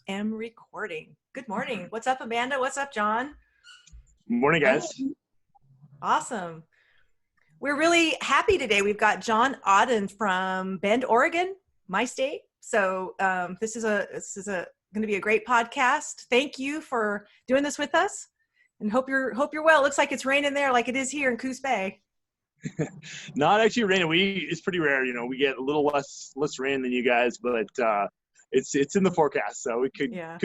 am recording. Good morning. What's up, Amanda? What's up, John? Morning, guys. Awesome. We're really happy today. We've got John Odden from Bend, Oregon, my state. So this is going to be a great podcast. Thank you for doing this with us, and hope you're well. It looks like it's raining there, like it is here in Coos Bay. Not actually raining. It's pretty rare. We get a little less rain than you guys, but it's in the forecast, so we could get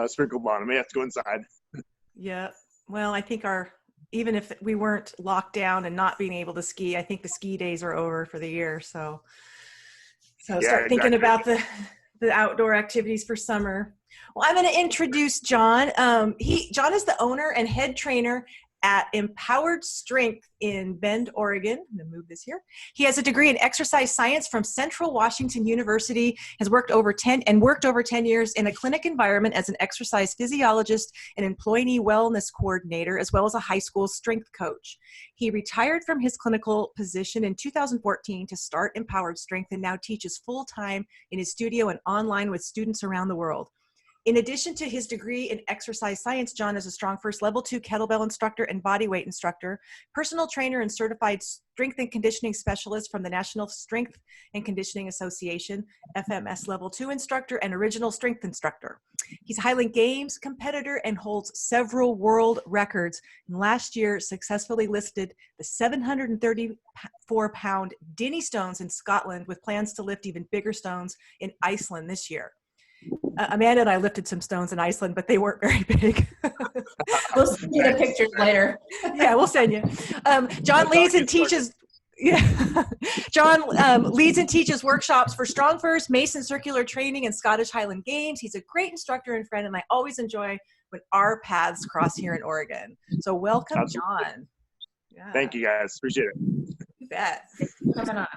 sprinkled on. I may have to go inside. Yeah. Well, I think even if we weren't locked down and not being able to ski, I think the ski days are over for the year. So start thinking about the outdoor activities for summer. Well, I'm going to introduce John. John is the owner and head trainer at Empowered Strength in Bend, Oregon. I'm going to move this here. He has a degree in exercise science from Central Washington University, has worked over 10 years in a clinic environment as an exercise physiologist and employee wellness coordinator, as well as a high school strength coach. He retired from his clinical position in 2014 to start Empowered Strength and now teaches full-time in his studio and online with students around the world. In addition to his degree in exercise science, John is a Strongfirst Level 2 Kettlebell instructor and Bodyweight instructor, personal trainer and certified strength and conditioning specialist from the National Strength and Conditioning Association, FMS Level 2 instructor, and original strength instructor. He's a Highland Games competitor and holds several world records. And last year, successfully lifted the 734-pound Dinnie Stones in Scotland, with plans to lift even bigger stones in Iceland this year. Amanda and I lifted some stones in Iceland, but they weren't very big. We'll send you the pictures later. Yeah, we'll send you. John leads and teaches. Yeah, John leads and teaches workshops for Strongfirst, Mason Circular Training, and Scottish Highland Games. He's a great instructor and friend, and I always enjoy when our paths cross here in Oregon. So welcome, John. Yeah. Thank you, guys. Appreciate it. You bet. Thanks for coming on.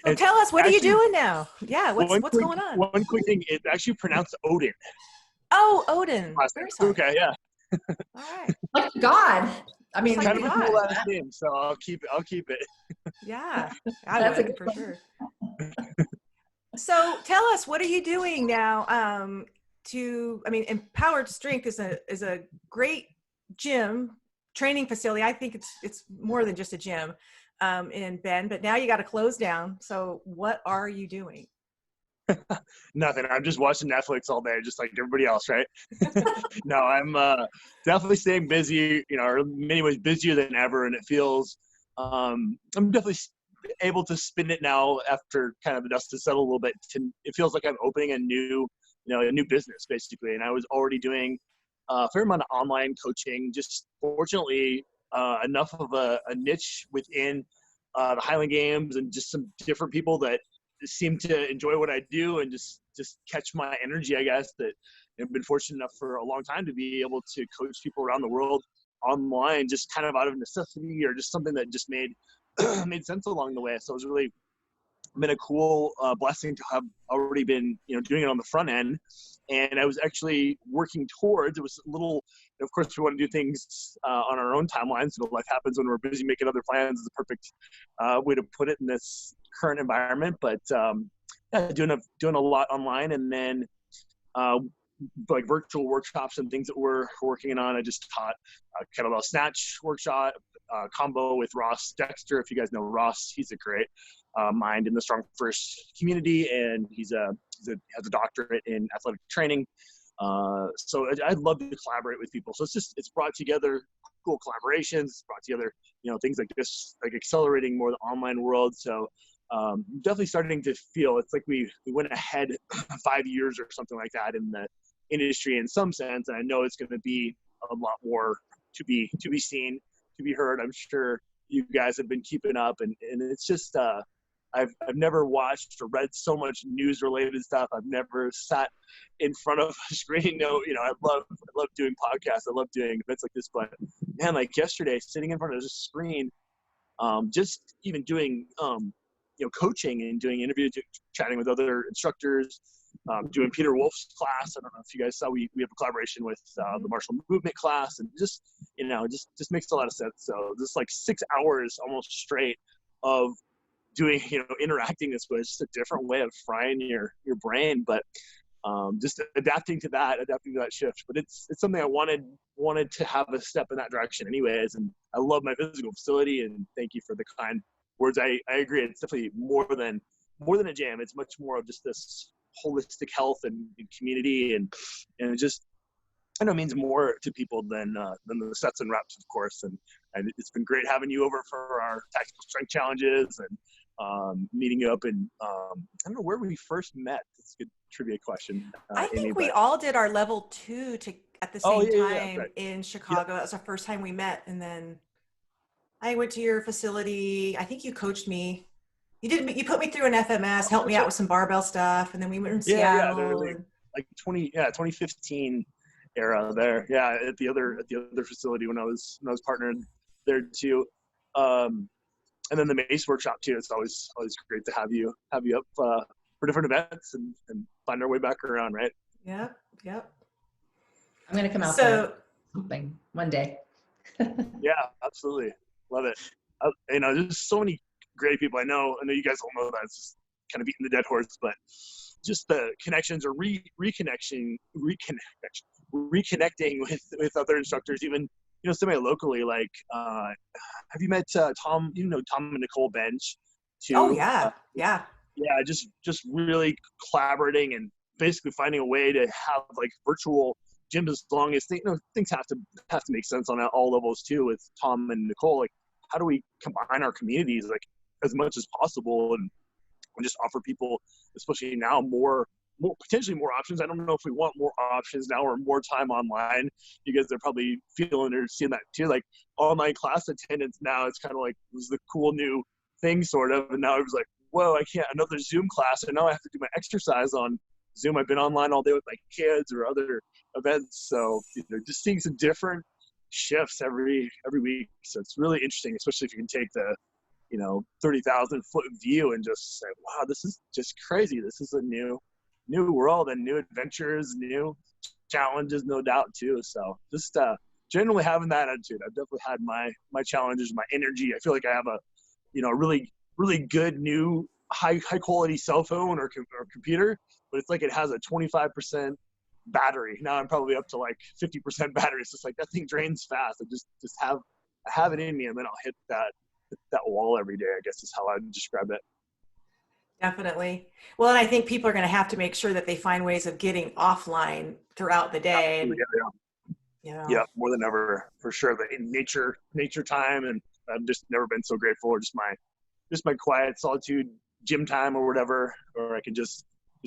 So tell us, what are you doing now? Yeah, what's going on? One quick thing, it's actually pronounced Odden. Oh, Odden. Very sorry. Okay, yeah. All right. Like God. I mean, kind of a cool last name, so I'll keep it. Yeah, I would for sure. So tell us, what are you doing now? Empowered Strength is a great gym training facility. I think it's more than just a gym. In Bend, but now you got to close down. So what are you doing? Nothing. I'm just watching Netflix all day, just like everybody else, right? No, I'm definitely staying busy, or in many ways busier than ever. And it feels, I'm definitely able to spin it now after kind of the dust has settled a little bit. It feels like I'm opening a new business basically. And I was already doing a fair amount of online coaching, just fortunately, enough of a niche within the Highland Games and just some different people that seem to enjoy what I do and just catch my energy, I guess, that I've been fortunate enough for a long time to be able to coach people around the world online, just kind of out of necessity or just something that just made sense along the way. So it's really been a cool blessing to have already been, doing it on the front end. And I was actually working towards, it was a little, of course, we want to do things on our own timelines. So life happens when we're busy making other plans is the perfect way to put it in this current environment. But doing a lot online, and then like virtual workshops and things that we're working on. I just taught a kettlebell snatch workshop combo with Ross Dexter. If you guys know Ross, he's a great mind in the Strongfirst community, and he has a doctorate in athletic training. So I'd love to collaborate with people. So it's brought together cool collaborations, it's brought together, things like this, like accelerating more the online world. So definitely starting to feel it's like we went ahead 5 years or something like that in the industry in some sense. And I know it's going to be a lot more to be seen, to be heard. I'm sure you guys have been keeping up, and it's just I've never watched or read so much news related stuff. I've never sat in front of a screen. I love doing podcasts. I love doing events like this, but man, like yesterday, sitting in front of a screen, just even doing coaching and doing interviews, chatting with other instructors, doing Peter Wolf's class. I don't know if you guys saw, we have a collaboration with the martial movement class, and just makes a lot of sense. So just like 6 hours almost straight of doing, interacting this way. It's just a different way of frying your brain. But just adapting to that shift. But it's something I wanted to have a step in that direction anyways. And I love my physical facility, and thank you for the kind words. I agree. It's definitely more than a gym. It's much more of just this holistic health and community, and it just, I know, means more to people than the sets and reps, of course. And it's been great having you over for our tactical strength challenges, and meeting you up. And I don't know where we first met. It's a good trivia question. I think Amy, we all did our level 2 at the same time right. in Chicago. That was our first time we met. And then I went to your facility. I think you coached me. You put me through an FMS, helped me out with some barbell stuff. And then we went in Seattle. Like 2015 era there. Yeah. At the other facility when I was partnered there too. And then the Mace workshop too. It's always great to have you up for different events and find our way back around, right? Yep. I'm going to come out there something one day. Yeah, absolutely. Love it. There's so many great people. I know you guys all know that. It's just kind of beating the dead horse, but just the connections or reconnecting with other instructors, even, semi-locally, like, have you met Tom, Tom and Nicole Bench too? Oh yeah. Yeah, just really collaborating and basically finding a way to have like virtual gyms, as long as things have to make sense on all levels too with Tom and Nicole. Like, how do we combine our communities like as much as possible and just offer people, especially now, potentially more options. I don't know if we want more options now or more time online. You guys are probably feeling or seeing that too. Like, online class attendance now, it's kind of like, it was the cool new thing sort of. And now it was like, whoa, I can't, another Zoom class. And now I have to do my exercise on Zoom. I've been online all day with my kids or other events. So, just seeing some different shifts every week. So it's really interesting, especially if you can take the, 30,000 foot view and just say, wow, this is just crazy. This is a new world and new adventures, new challenges, no doubt too. So just generally having that attitude. I've definitely had my challenges, my energy. I feel like I have a really, really good new high quality cell phone or computer, but it's like it has a 25% battery. Now I'm probably up to like 50% battery. It's just like that thing drains fast. I just have it in me, and then I'll hit that wall every day, I guess is how I would describe it. definitely. Well, and I think people are going to have to make sure that they find ways of getting offline throughout the day. Yeah, more than ever, for sure. The nature time, and I've just never been so grateful. Or just my quiet solitude gym time or whatever, or I can just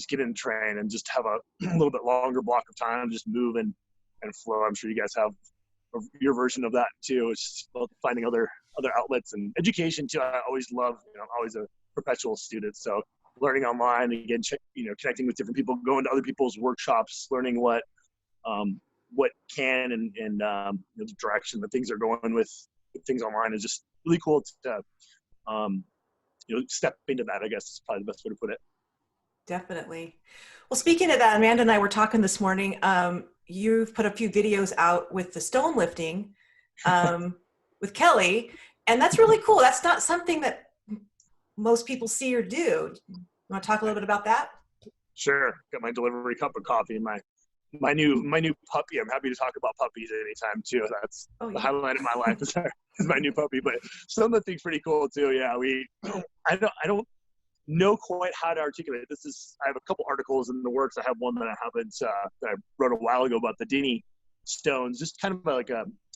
get in and train and just have a little bit longer block of time, just move and flow. I'm sure you guys have your version of that too. It's just finding other outlets and education too. I always love, I'm always a perpetual student. So learning online, again, connecting with different people, going to other people's workshops, learning what can and the direction that things are going with things online is just really cool to step into that, I guess is probably the best way to put it. Definitely. Well, speaking of that, Amanda and I were talking this morning. You've put a few videos out with the stone lifting with Kelly, and that's really cool. That's not something that most people see or do. You want to talk a little bit about that? Sure. Got my delivery cup of coffee and my new puppy. I'm happy to talk about puppies at any time too. That's the highlight of my life is my new puppy. But some of the things pretty cool too. Yeah, I don't know quite how to articulate this. I have a couple articles in the works. I have one that I haven't that I wrote a while ago about the Dinnie Stones, just kind of like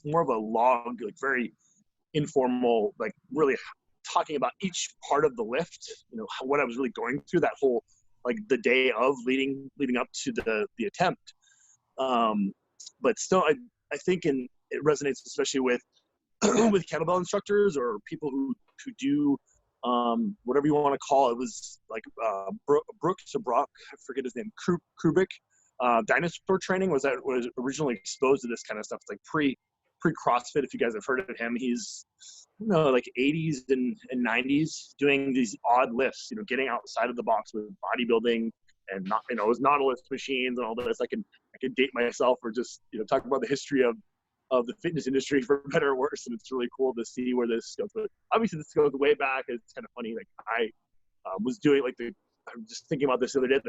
more of a log, like very informal, like really talking about each part of the lift, what I was really going through that whole, like the day of leading up to the attempt. But still, I think it resonates especially with with kettlebell instructors or people who do whatever you want to call it. It was like Brooks or Brock, I forget his name, Krubik, dinosaur training was originally exposed to this kind of stuff. It's like pre CrossFit, if you guys have heard of him. He's like 80s and 90s doing these odd lifts, getting outside of the box with bodybuilding and not, it was Nautilus machines and all this. I can date myself or just talk about the history of the fitness industry for better or worse, and it's really cool to see where this goes. But obviously this goes way back. It's kind of funny. Like I was doing I'm just thinking about this the other day.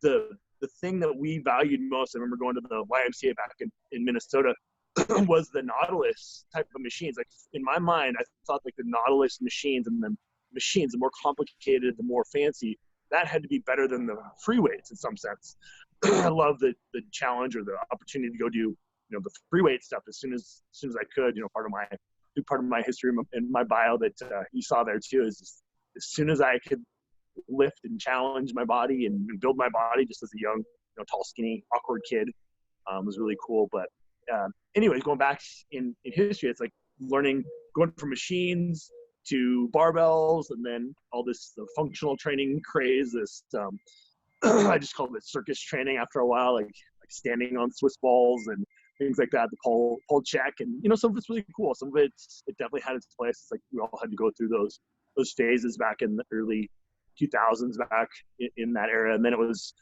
The the thing that we valued most, I remember going to the YMCA back in Minnesota, was the Nautilus type of machines. Like in my mind, I thought like the Nautilus machines and the machines, the more complicated, the more fancy, that had to be better than the free weights in some sense. I love the challenge or the opportunity to go do, the free weight stuff as soon as I could. Part of my history and my bio that you saw there too is just, as soon as I could lift and challenge my body and build my body just as a young, tall, skinny, awkward kid, was really cool. But anyways, going back in history, it's like learning, going from machines to barbells, and then all this the functional training craze. This I just called it circus training after a while, like standing on Swiss balls and things like that. The pole check, and some of it's really cool. Some of it definitely had its place. It's like we all had to go through those phases back in the early 2000s, back in that era, and then it was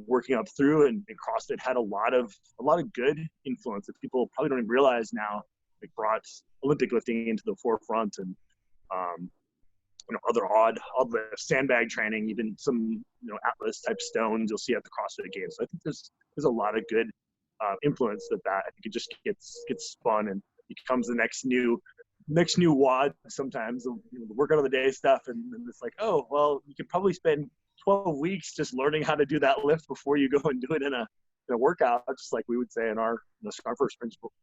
working up through, and CrossFit had a lot of good influence that people probably don't even realize now. Like brought Olympic lifting into the forefront, and other odd lifts, sandbag training, even some Atlas type stones you'll see at the CrossFit Games. So I think there's a lot of good influence that I think it just gets spun and becomes the next new WOD sometimes, the workout of the day stuff, and it's like, oh well, you could probably spend 12 weeks just learning how to do that lift before you go and do it in a workout, just like we would say in our Strongfirst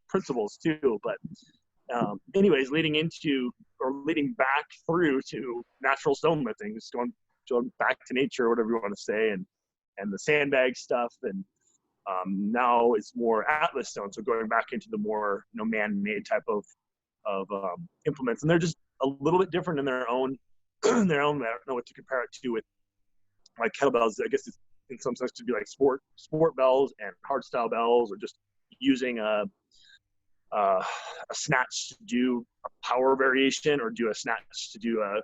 principles too. But anyways, leading back through to natural stone lifting, just going back to nature, whatever you want to say, and the sandbag stuff, and now it's more Atlas stone, so going back into the more man-made type of implements, and they're just a little bit different in their own I don't know what to compare it to with like kettlebells. I guess it's in some sense to be like sport bells and hardstyle bells, or just using a snatch to do a power variation, or do a snatch to do a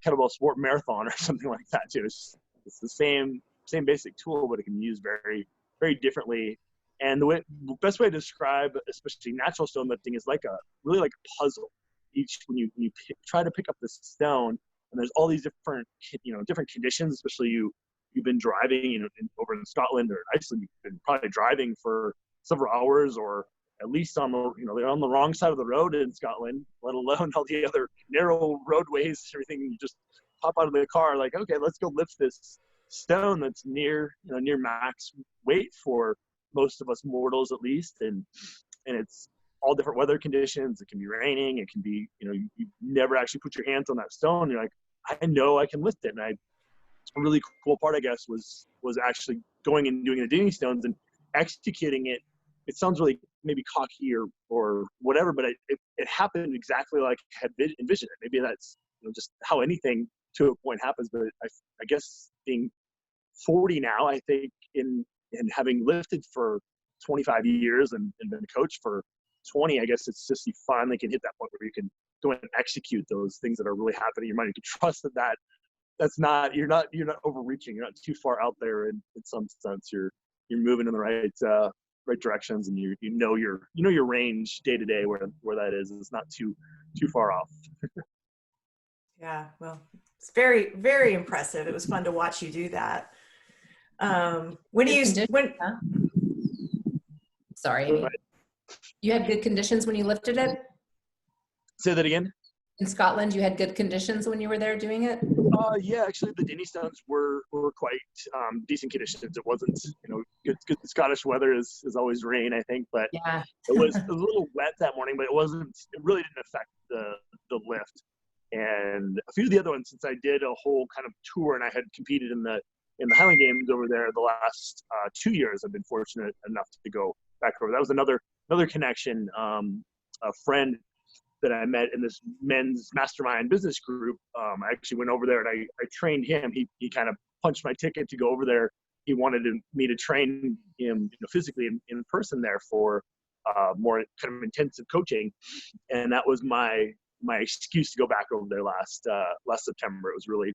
kettlebell sport marathon or something like that too. It's the same basic tool, but it can be used very, very differently. And the best way to describe, especially natural stone lifting, is really like a puzzle. When you try to pick up the stone, and there's all these different conditions, especially you've been driving, over in Scotland or Iceland, you've been probably driving for several hours, or at least they're on the wrong side of the road in Scotland, let alone all the other narrow roadways, everything. You just pop out of the car, like, okay, let's go lift this stone that's near max weight for most of us mortals, at least, and it's all different weather conditions. It can be raining, it can be you never actually put your hands on that stone. You're like, I know I can lift it. And a really cool part, I guess, was actually going and doing the Dinnie Stones and executing it. It sounds really maybe cocky or whatever, but it happened exactly like I had envisioned it. Maybe that's just how anything to a point happens. But I guess being 40 now, I think in having lifted for 25 years and been a coach for 20, I guess it's just you finally can hit that point where you can go and execute those things that are really happening in your mind. You can trust that's not, you're not overreaching. You're not too far out there in some sense. You're moving in the right directions, and you know your range day to day where that is. It's not too far off. Yeah, well, it's very, very impressive. It was fun to watch you do that. Sorry, Amy. You had good conditions when you lifted it? Say that again. In Scotland, you had good conditions when you were there doing it? Yeah, actually, the Dinnie Stones were quite decent conditions. It wasn't, good Scottish weather is always rain, I think, but yeah. it was a little wet that morning, but it really didn't affect the lift. And a few of the other ones, since I did a whole kind of tour and I had competed in the Highland Games over there the last 2 years, I've been fortunate enough to go back over. That was another connection, a friend that I met in this men's mastermind business group. I actually went over there and I trained him. He kind of punched my ticket to go over there. He wanted me to train him physically in person there for more kind of intensive coaching. And that was my excuse to go back over there last September. It was really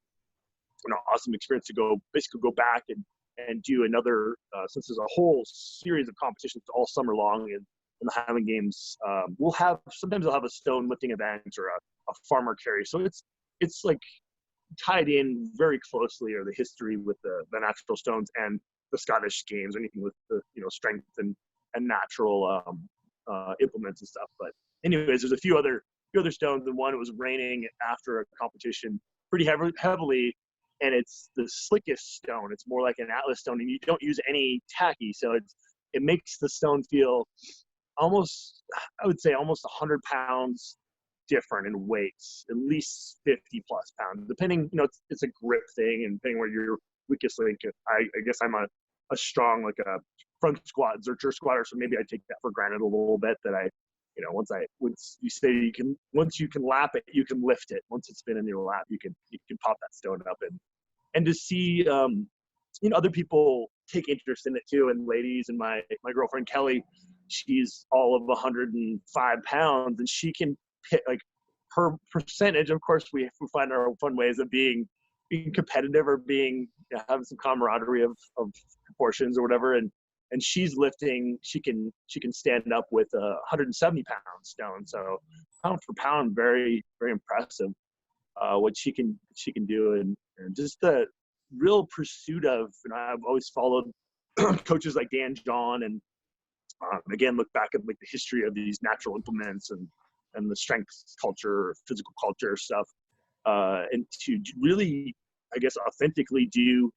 an awesome experience to basically go back and do another, since there's a whole series of competitions all summer long in the Highland Games. Sometimes they'll have a stone lifting event or a farmer carry. So it's like tied in very closely are the history with the natural stones and the Scottish games, anything with the, strength and natural implements and stuff. But anyways, there's a few other stones, and one, it was raining after a competition pretty heavily, and it's the slickest stone. It's more like an atlas stone, and you don't use any tacky, so it makes the stone feel almost, I would say, almost 100 pounds different in weights, at least 50 plus pounds, depending. It's a grip thing, and depending where your weakest link. I guess I'm a strong, like a front squat, Zercher squatter, so maybe I take that for granted a little bit, that I, once you say once you can lap it, you can lift it. Once it's been in your lap, you can pop that stone up, and to see other people take interest in it too. And ladies, and my girlfriend Kelly, she's all of 105 pounds, and she can hit, like, her percentage. Of course, we find our fun ways of being competitive, or being, having some camaraderie of proportions or whatever. And she's lifting, she can stand up with a 170 pound stone. So pound for pound, very, very impressive what she can do. And just the real pursuit of, I've always followed coaches like Dan John, and again, look back at, like, the history of these natural implements and the strength culture, physical culture stuff, and to really, I guess, authentically do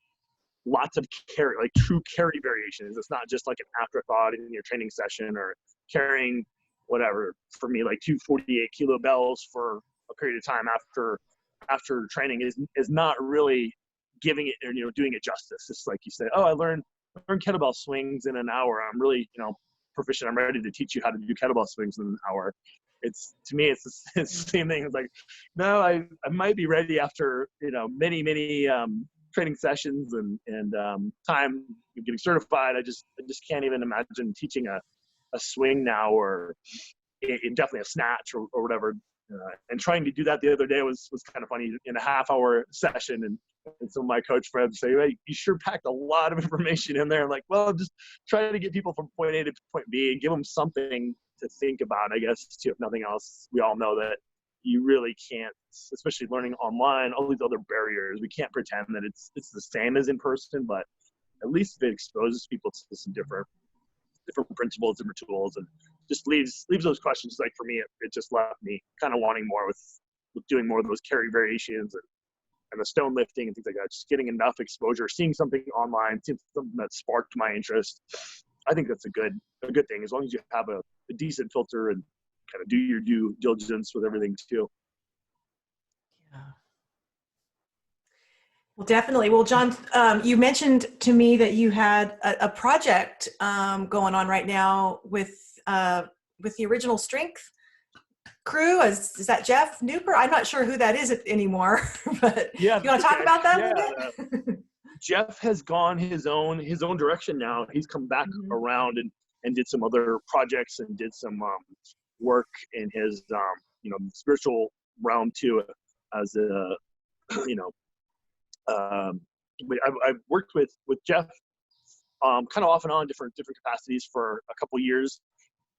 lots of carry, like true carry variations. It's not just like an afterthought in your training session, or carrying whatever, for me, like 248 kilo bells for a period of time after training is not really giving it, or doing it justice. It's like you say, oh, I learned kettlebell swings in an hour. I'm really, proficient. I'm ready to teach you how to do kettlebell swings in an hour. To me, it's the same thing. It's like, no, I might be ready after, many training sessions and time getting certified. I just can't even imagine teaching a swing now, or definitely a snatch or whatever. And trying to do that the other day was kind of funny, in a half-hour session, and some of my coach friends say, hey, you sure packed a lot of information in there. I'm like, well, just trying to get people from point A to point B and give them something to think about, I guess, too, if nothing else. We all know that you really can't, especially learning online, all these other barriers. We can't pretend that it's the same as in person, but at least it exposes people to some different principles, different tools, and just leaves those questions. Like, for me, it just left me kind of wanting more with doing more of those carry variations and the stone lifting and things like that. Just getting enough exposure, seeing something online, seeing something that sparked my interest. I think that's a good thing, as long as you have a decent filter and kind of do your due diligence with everything too. Yeah. Well, definitely. Well, John, you mentioned to me that you had a project going on right now with the original strength crew. Is that Jeff Newper? I'm not sure who that is anymore, but yeah, you want to talk about that a little bit? Jeff has gone his own direction now. He's come back around and did some other projects and did some work in his spiritual realm too, as a I've worked with Jeff kind of off and on, different capacities for a couple years,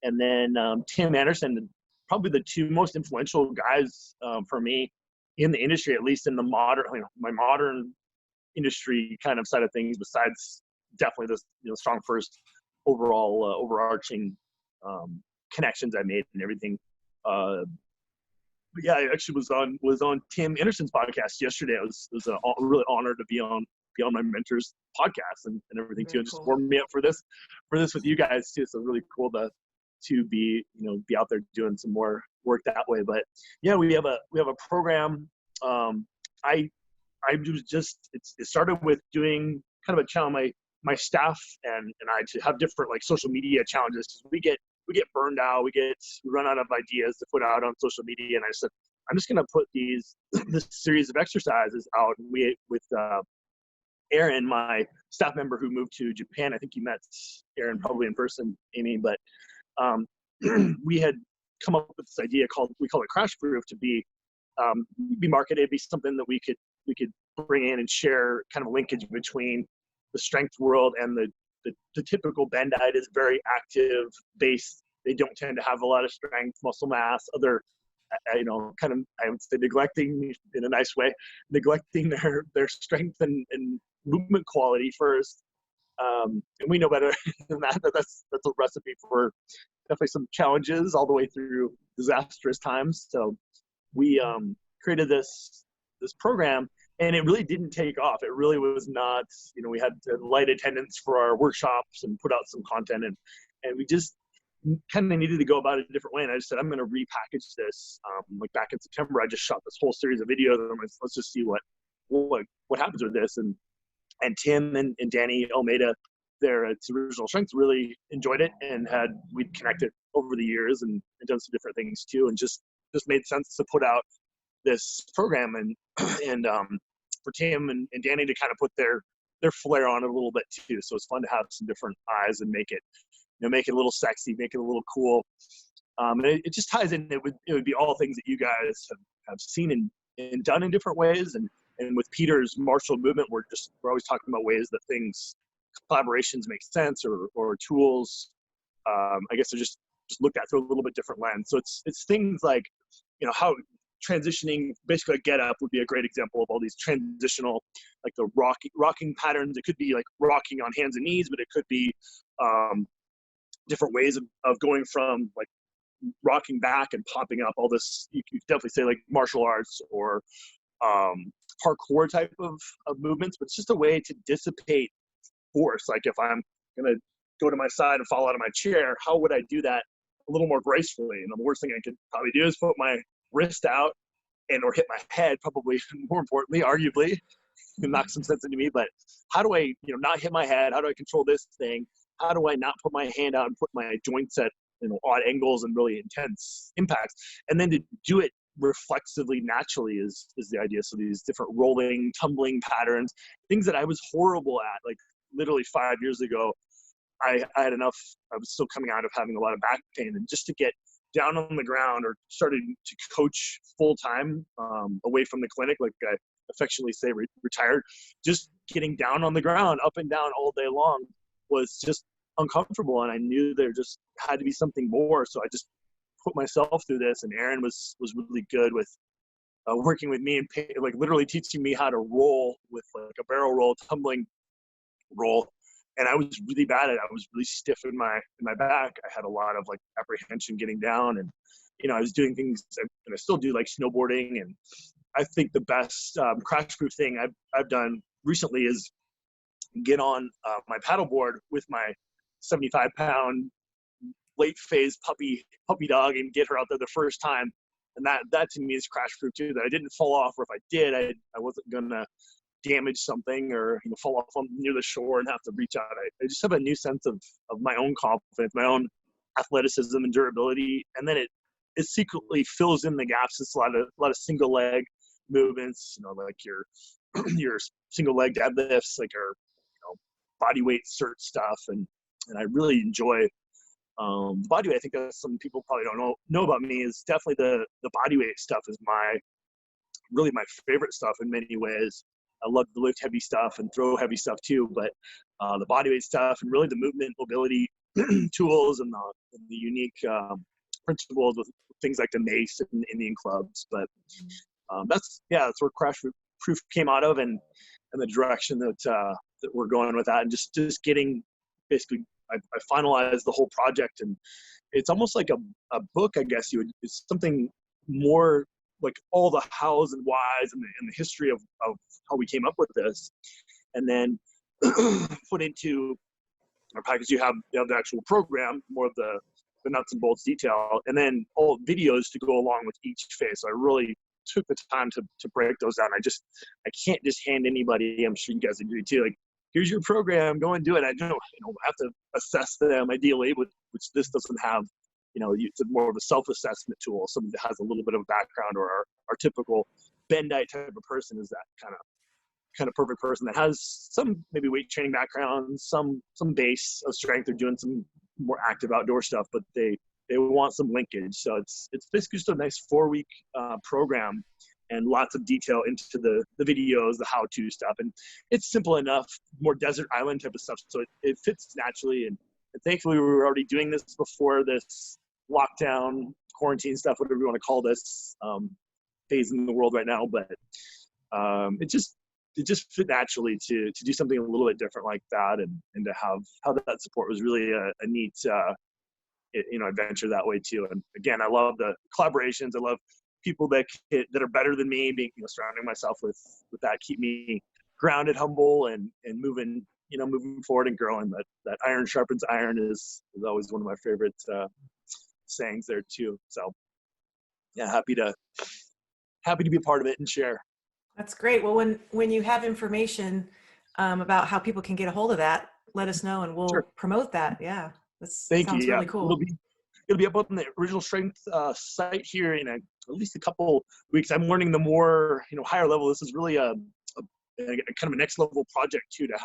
and then Tim Anderson, probably the two most influential guys for me in the industry, at least in the my modern industry kind of side of things, besides definitely this Strongfirst overall overarching connections I made and everything. But yeah, I actually was on Tim Anderson's podcast yesterday. It was a really honor to be on my mentor's podcast and everything too. It just warmed me up for this with you guys too. So really cool to be out there doing some more work that way. But yeah, we have a program. It started with doing kind of a challenge. My staff and I to have different like social media challenges. We get burned out. We run out of ideas to put out on social media. And I said, I'm just going to put this series of exercises out. With Aaron, my staff member who moved to Japan. I think you met Aaron probably in person, Amy, but we had come up with this idea we call it Crash Proof, to be marketed, be something that we could bring in and share kind of linkage between the strength world and the typical Bendite is very active based. They don't tend to have a lot of strength, muscle mass, other kind of, I would say neglecting in a nice way, neglecting their strength and movement quality first. And we know better than that. That's a recipe for definitely some challenges all the way through disastrous times. So we created this program, and it really didn't take off. It really was not, we had light attendance for our workshops and put out some content, and we just kind of needed to go about it a different way. And I just said, I'm going to repackage this. Like back in September, I just shot this whole series of videos. And let's just see what happens with this. And Tim and Danny Almeida, their original strength, really enjoyed it, and we'd connected over the years and done some different things too, and just made sense to put out this program and for Tim and Danny to kind of put their flair on it a little bit too. So it's fun to have some different eyes and make it a little sexy, make it a little cool. And it just ties in. It would be all things that you guys have seen and done in different ways. And with Peter's martial movement, we're always talking about ways that collaborations make sense, or tools. I guess they're just looked at through a little bit different lens. So it's things like, how transitioning, basically a get up would be a great example of all these transitional, like the rocking patterns. It could be like rocking on hands and knees, but it could be different ways of going from like rocking back and popping up. All this, you could definitely say like martial arts or parkour type of movements, but it's just a way to dissipate force. Like if I'm going to go to my side and fall out of my chair, how would I do that a little more gracefully? And the worst thing I could probably do is put my wrist out or hit my head, probably more importantly, arguably, and knock some sense into me. But how do I, not hit my head? How do I control this thing? How do I not put my hand out and put my joints at, odd angles and really intense impacts? And then to do it reflexively, naturally is the idea. So these different rolling, tumbling patterns, things that I was horrible at, like literally 5 years ago, I had enough, I was still coming out of having a lot of back pain, and just to get down on the ground or started to coach full time away from the clinic, like I affectionately say, retired, just getting down on the ground, up and down all day long was just uncomfortable. And I knew there just had to be something more. So I just put myself through this, and Aaron was really good with working with me and like literally teaching me how to roll with like a barrel roll, tumbling roll. And I was really bad at it. I was really stiff in my back. I had a lot of like apprehension getting down, and I was doing things, and I still do, like snowboarding. And I think the best crash-proof thing I've done recently is get on my paddleboard with my 75-pound late phase puppy dog and get her out there the first time. And that to me is crash-proof too. That I didn't fall off, or if I did, I wasn't gonna damage something or fall off near the shore and have to reach out. I just have a new sense of my own confidence, my own athleticism and durability, and then it secretly fills in the gaps. It's a lot of single leg movements, like your single leg deadlifts, like our bodyweight cert stuff, and I really enjoy bodyweight. I think that some people probably don't know about me is definitely the bodyweight stuff is really my favorite stuff in many ways. I love to lift heavy stuff and throw heavy stuff too, but the bodyweight stuff and really the movement mobility tools and the unique principles with things like the mace and Indian clubs. But that's where Crash Proof came out of, and the direction that we're going with that, and just getting basically. I finalized the whole project, and it's almost like a book, I guess it's something more like all the hows and whys and the history of how we came up with this, and then put into our package. You have the actual program, more of the nuts and bolts detail, and then all videos to go along with each phase. So I really took the time to break those down. I can't just hand anybody, I'm sure you guys agree too, like, here's your program, go and do it. I don't have to assess them ideally, which this doesn't have. It's more of a self-assessment tool. Someone that has a little bit of a background, or our typical Bendite type of person is that kind of perfect person that has some maybe weight training background, some base of strength. They're doing some more active outdoor stuff, but they want some linkage. So it's basically just a nice 4-week program, and lots of detail into the videos, the how-to stuff. And it's simple enough, more desert island type of stuff. So it fits naturally. And thankfully, we were already doing this before this lockdown quarantine stuff, whatever you want to call this phase in the world right now. But it just fit naturally to do something a little bit different like that, and to have that support was really a neat adventure that way too. And again, I love the collaborations. I love people that are better than me, being surrounding myself with that keep me grounded, humble, and moving forward and growing. That iron sharpens iron is always one of my favorite sayings there too. So yeah, happy to be a part of it and share. That's great. Well, when you have information about how people can get a hold of that, let us know and we'll promote that. Yeah, Thank you. Sounds really cool. It'll be up on the Original Strength site here in at least a couple weeks. I'm learning the more higher level. This is really a kind of a next level project too, to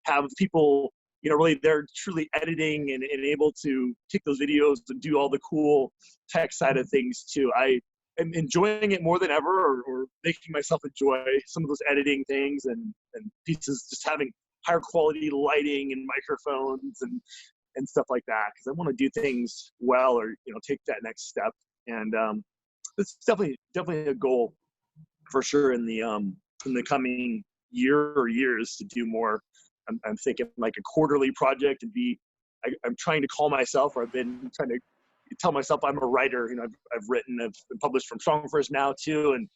have people really they're truly editing and able to take those videos and do all the cool tech side of things too. I am enjoying it more than ever, or making myself enjoy some of those editing things and pieces, just having higher quality lighting and microphones and stuff like that, because I want to do things well, or take that next step. And it's definitely a goal for sure in the coming year or years to do more. I'm thinking like a quarterly project, and I'm trying to call myself, or I've been trying to tell myself I'm a writer. I've written, I've been published from Strongfirst now too, and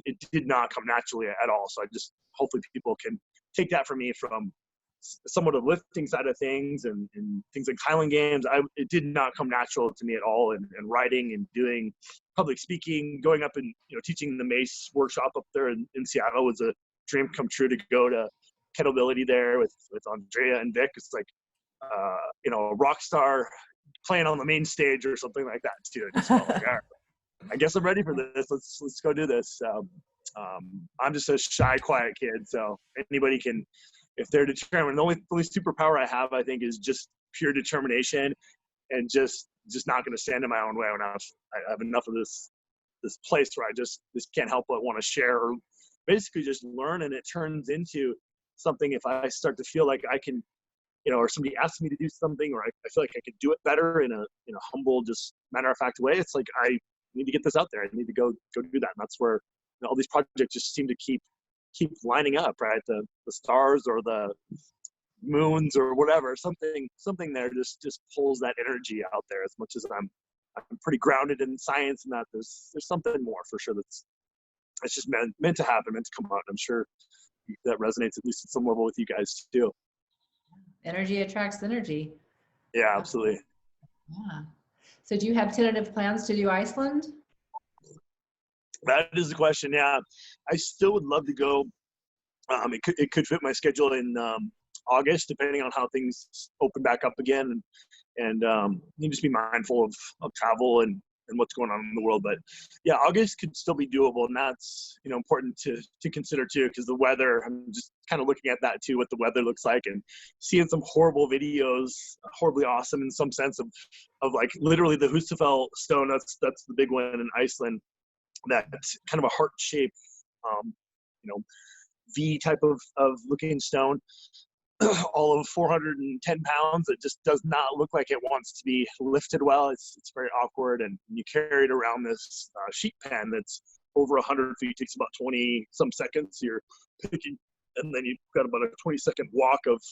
it did not come naturally at all. So hopefully people can take that from me, from somewhat of lifting side of things and things like Highland Games. It did not come natural to me at all, and writing and doing public speaking, going up and teaching the Mace workshop up there in Seattle was a dream come true. To go to Kettlebell there with Andrea and Vic, it's like a rock star playing on the main stage or something like that too. I just felt like, all right, I guess I'm ready for this. Let's go do this. I'm just a shy, quiet kid, so anybody can, if they're determined. The only superpower I have, I think, is just pure determination, and just not going to stand in my own way. When I have enough of this place where I just can't help but want to share, or basically just learn, and it turns into something. If I start to feel like I can, or somebody asks me to do something, or I feel like I could do it better in a humble, just matter of fact way, it's like I need to get this out there. I need to go do that, and that's where all these projects just seem to keep lining up, right? The stars or the moons or whatever, something there just pulls that energy out there. As much as I'm pretty grounded in science, and that there's something more for sure it's just meant to happen, meant to come out. I'm sure that resonates at least at some level with you guys too. Energy attracts energy. Yeah, absolutely. Yeah. So do you have tentative plans to do Iceland? That is the question. Yeah, I still would love to go. It could fit my schedule in August, depending on how things open back up again, and you just be mindful of travel and what's going on in the world. But yeah, August could still be doable, and that's important to consider too, because the weather. I'm just kind of looking at that too, what the weather looks like, and seeing some horrible videos, horribly awesome in some sense of like literally the Husafell stone. That's the big one in Iceland. That's kind of a heart-shaped, V type of looking stone, all of 410 pounds. It just does not look like it wants to be lifted well. It's very awkward, and you carry it around this sheet pan that's over 100 feet. Takes about 20 some seconds. You're picking, and then you've got about a 20-second walk of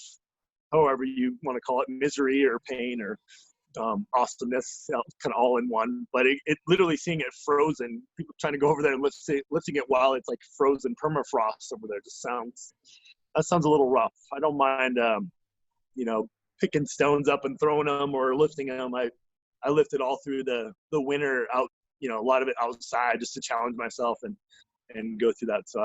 however you want to call it, misery or pain or awesomeness, kind of all in one. But it literally, seeing it frozen, people trying to go over there and lifting it while it's like frozen permafrost over there, just sounds a little rough. I don't mind picking stones up and throwing them or lifting them. I lifted all through the winter out, a lot of it outside, just to challenge myself and go through that. So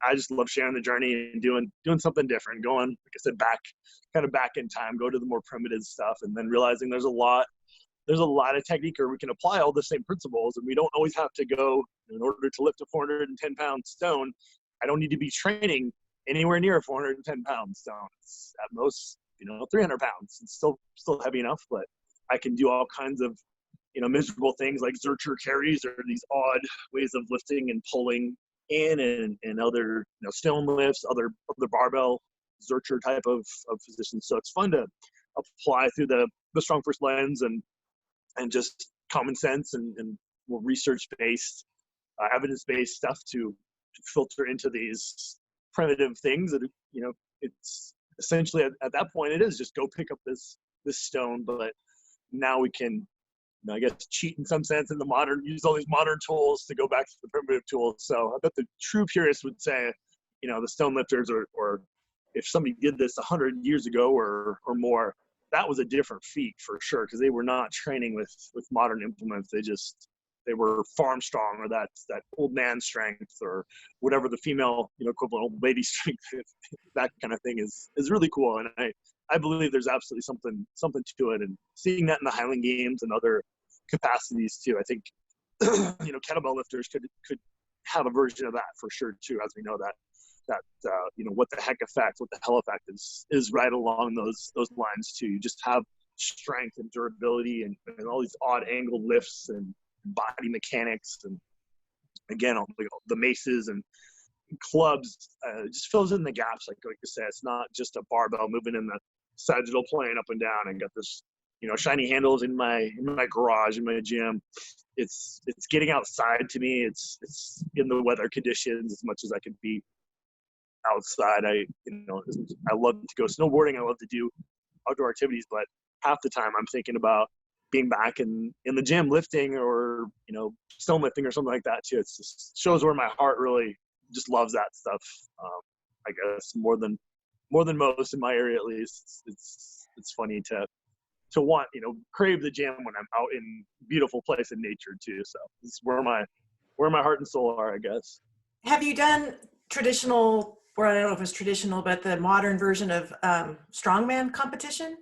I just love sharing the journey and doing something different, going, like I said, back in time, go to the more primitive stuff, and then realizing there's a lot of technique, or we can apply all the same principles, and we don't always have to go, in order to lift a 410 pound stone, I don't need to be training anywhere near a 410 pound stone. It's at most 300 pounds. It's still heavy enough, but I can do all kinds of miserable things like Zercher carries, or these odd ways of lifting and pulling in, and other stone lifts, other barbell Zercher type of positions. So it's fun to apply through the Strongfirst lens and just common sense and more research-based, evidence-based stuff to filter into these primitive things that, it's essentially at that point it is just go pick up this stone, but now we can, I guess, cheat in some sense in use all these modern tools to go back to the primitive tools. So I bet the true purists would say, the stone lifters, or if somebody did this 100 years ago or more, that was a different feat for sure, because they were not training with modern implements. They were farm strong, or that old man strength, or whatever the female equivalent old lady strength is. That kind of thing is really cool, and I believe there's absolutely something to it. And seeing that in the Highland Games and other capacities too, I think kettlebell lifters could have a version of that for sure too, as we know that what the heck effect, what the hell effect is right along those lines too. You just have strength and durability and all these odd angled lifts and body mechanics, and again all the maces and clubs, just fills in the gaps. Like you said, it's not just a barbell moving in the sagittal plane up and down and got this shiny handles in my garage, in my gym. It's getting outside to me. It's in the weather conditions as much as I can be outside. I love to go snowboarding. I love to do outdoor activities, but half the time I'm thinking about being back in the gym lifting, or stone lifting or something like that too. It just shows where my heart really just loves that stuff. I guess more than most in my area, at least. It's funny to want crave the gym when I'm out in beautiful place in nature too. So it's where my heart and soul are, I guess. Have you done traditional, or I don't know if it's traditional, but the modern version of strongman competition?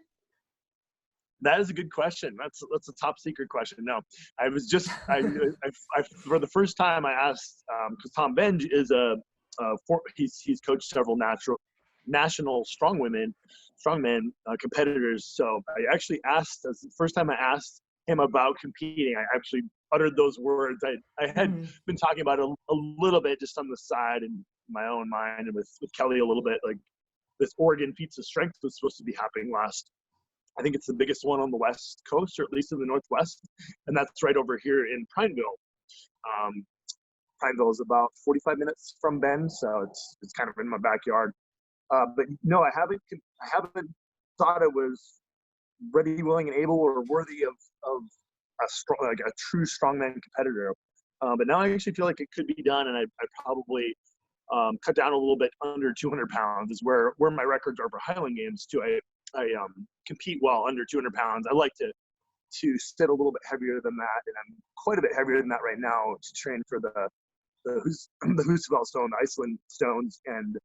That is a good question. That's a top secret question. No, I was just I for the first time I asked, because Tom Benj is he's coached several national strongman competitors. So I actually asked, that's the first time I asked him about competing. I actually uttered those words. I had been talking about it a little bit just on the side in my own mind, and with Kelly a little bit. Like, this Oregon Feats of Strength was supposed to be happening I think it's the biggest one on the West Coast, or at least in the Northwest, and that's right over here in Prineville. Prineville is about 45 minutes from Bend, so it's kind of in my backyard. But no, I haven't thought it was ready, willing, and able, or worthy of a true strongman competitor. But now I actually feel like it could be done, and I probably cut down a little bit under 200 pounds is where my records are for Highland Games too. I compete well under 200 pounds. I like to sit a little bit heavier than that, and I'm quite a bit heavier than that right now to train for the Husebell Stone, the Iceland Stones, and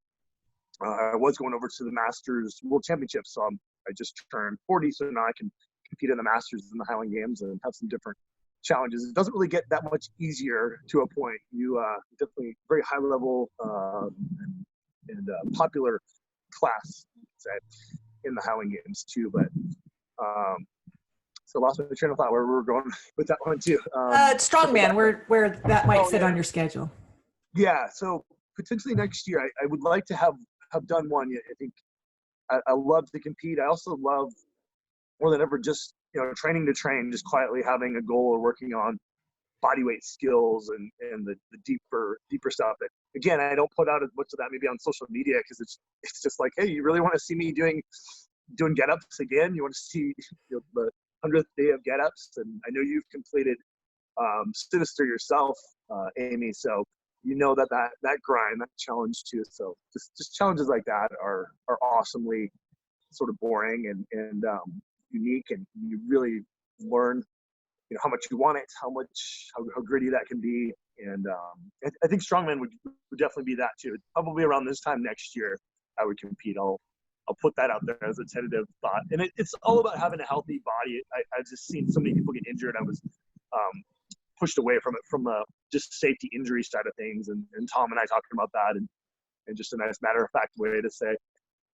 I was going over to the Masters World Championships. So I just turned 40, so now I can compete in the Masters and the Highland Games and have some different challenges. It doesn't really get that much easier to a point. You definitely very high level and popular class, say, in the Highland Games too. But so lost my train of thought where we were going with that one too. Strongman, where that might fit on your schedule. Yeah, so potentially next year, I would like to have done one. I think I love to compete. I also love, more than ever, just training to train, just quietly having a goal or working on bodyweight skills and the deeper stuff. That, again, I don't put out as much of that maybe on social media, because it's just like, hey, you really want to see me doing get-ups again? You want to see the 100th day of get-ups? And I know you've completed Sinister yourself, Amy, so that grind, that challenge too. So just challenges like that are awesomely sort of boring and unique, and you really learn how much you want it, how gritty that can be. And I think strongman would definitely be that too. Probably around this time next year I would compete. I'll put that out there as a tentative thought. And it's all about having a healthy body. I've just seen so many people get injured. I was pushed away from it from a just safety injury side of things, and Tom and I talking about that, and just a nice matter of fact way to say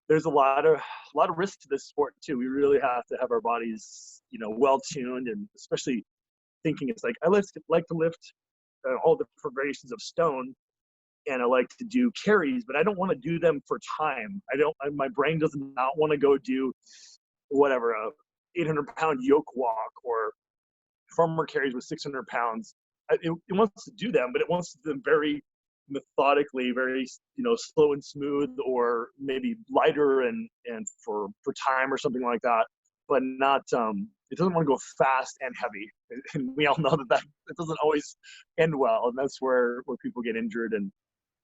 there's a lot of risk to this sport too. We really have to have our bodies well tuned, and especially thinking it's like I like to lift all the variations of stone, and I like to do carries, but I don't want to do them for time. My brain does not want to go do whatever, a 800-pound yoke walk or farmer carries with 600 pounds, it wants to do them, but it wants to do them very methodically, very, slow and smooth, or maybe lighter and for time or something like that, but not, it doesn't want to go fast and heavy. And we all know that it doesn't always end well. And that's where people get injured and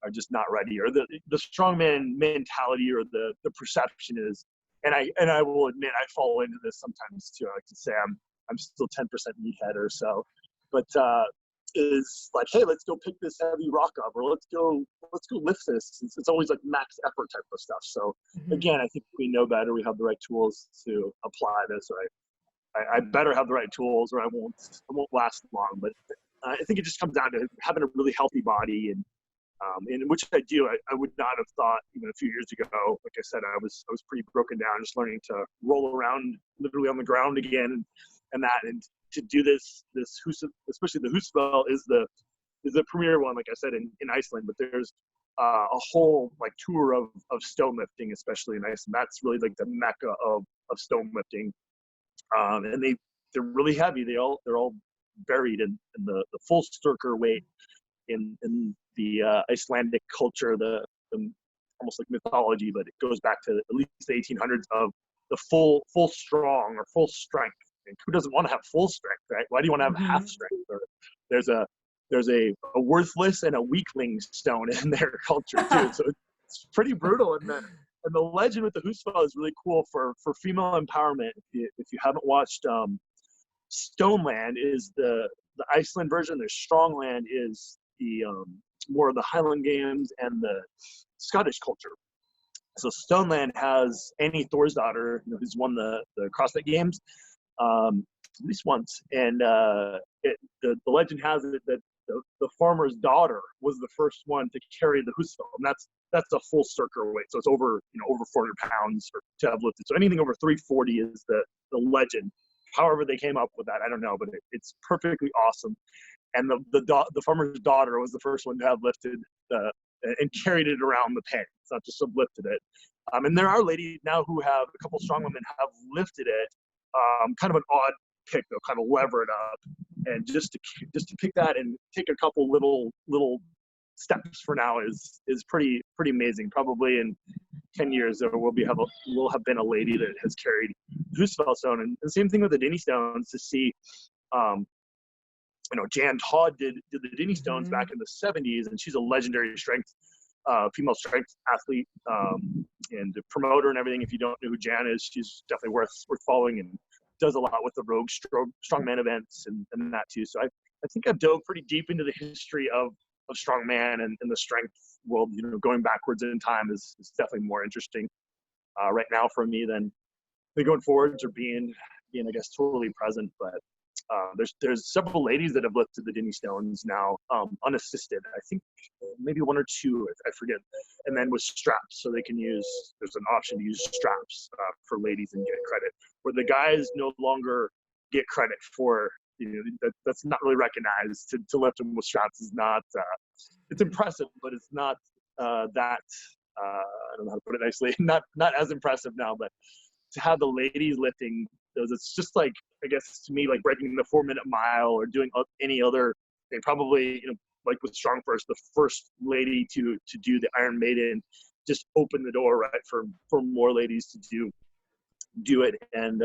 are just not ready, or the strongman mentality, or the perception is, and I will admit I fall into this sometimes too. I like to say I'm still 10% meathead or so, but is like, hey, let's go pick this heavy rock up, or let's go lift this. It's always like max effort type of stuff. So again, I think we know better. We have the right tools to apply this. Right? I better have the right tools, or I won't last long. But I think it just comes down to having a really healthy body, and which I do. I would not have thought even a few years ago. Like I said, I was pretty broken down, just learning to roll around literally on the ground again, and to do this especially the Husfell is the premier one, like I said, in Iceland. But there's a whole like tour of stone lifting, especially in Iceland. That's really like the mecca of stone lifting, and they're really heavy. They're all buried in the full Styrker weight in the Icelandic culture, the almost like mythology, but it goes back to at least the 1800s of the full strong or full strength. And who doesn't want to have full strength, right? Why do you want to have half strength? Or there's a worthless and a weakling stone in their culture too. So it's pretty brutal. And the legend with the Husfell is really cool for female empowerment. If you haven't watched Stoneland, is the Iceland version. There's Strongland is the more of the Highland Games and the Scottish culture. So Stoneland has Annie Thorsdottir, who's won the CrossFit Games at least once, and the legend has it that the farmer's daughter was the first one to carry the Husfell, and that's a full Styrker weight, so it's over 400 pounds to have lifted. So anything over 340 is the legend. However they came up with that, I don't know, but it's perfectly awesome. And the farmer's daughter was the first one to have lifted and carried it around the pen. It's not just lifted it. And there are ladies now who have, a couple strong women have lifted it. Kind of an odd pick, though, kind of lever it up, and just to pick that and take a couple little steps for now is pretty amazing. Probably in 10 years there will have been a lady that has carried Husfell stone, and the same thing with the Dinnie Stones. To see, Jan Todd did the Dinnie Stones back in the 70s, and she's a legendary female strength athlete and promoter and everything. If you don't know who Jan is, she's definitely worth following, and does a lot with the Rogue Strongman events and that too. So I think I've dove pretty deep into the history of strongman and the strength world. Going backwards in time is definitely more interesting right now for me than going forwards, or being I guess totally present. But there's several ladies that have lifted the Dinnie Stones now unassisted. I think maybe one or two, I forget, and then with straps, so they can there's an option to use straps for ladies and get credit, where the guys no longer get credit for. That's not really recognized. To lift them with straps is not it's impressive, but it's not that I don't know how to put it nicely, not as impressive now. But to have the ladies lifting those, it's just like, I guess to me, like breaking the 4-minute mile or doing any other thing. Probably, like with Strongfirst, the first lady to do the Iron Maiden just opened the door, right, for more ladies to do it. And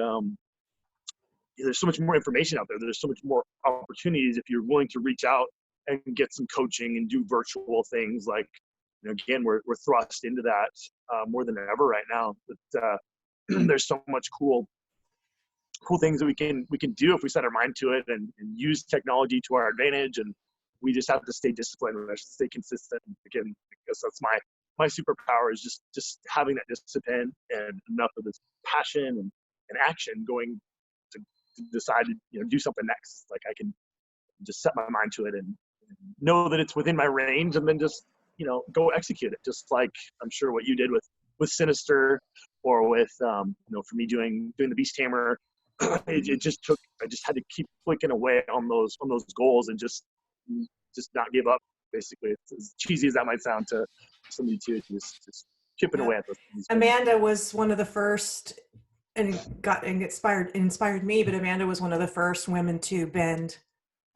there's so much more information out there. There's so much more opportunities if you're willing to reach out and get some coaching and do virtual things. Like, again, we're thrust into that more than ever right now. But there's so much cool things that we can do if we set our mind to it and use technology to our advantage. And we just have to stay disciplined and stay consistent. Again, I guess that's my superpower, is just having that discipline and enough of this passion and action going to decide to do something next. Like, I can just set my mind to it and know that it's within my range, and then just go execute it. Just like I'm sure what you did with Sinister, or with for me doing the Beast Tamer. I just had to keep clicking away on those goals and just not give up. Basically, it's as cheesy as that might sound to somebody too. Just chipping away at those. Amanda was one of the first and inspired me, but Amanda was one of the first women to bend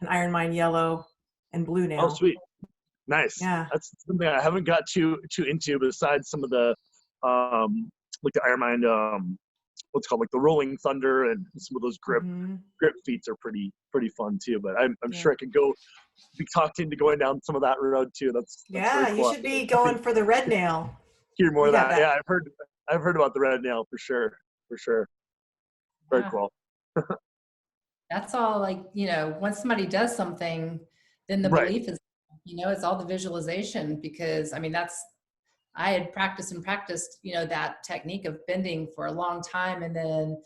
an Ironman yellow and blue Oh, nail. sweet. Nice. Yeah. That's something I haven't got too into besides some of the, like the Ironman, what's called like the Rolling Thunder, and some of those grip feats are pretty fun too. But I'm sure I could be talked into going down some of that road too. That's very cool. You should be going for the red nail. Hear more of that. Yeah, I've heard about the red nail for sure. Very cool. That's all, like, once somebody does something, then the belief is, it's all the visualization, because I mean, I had practiced, that technique of bending for a long time. And then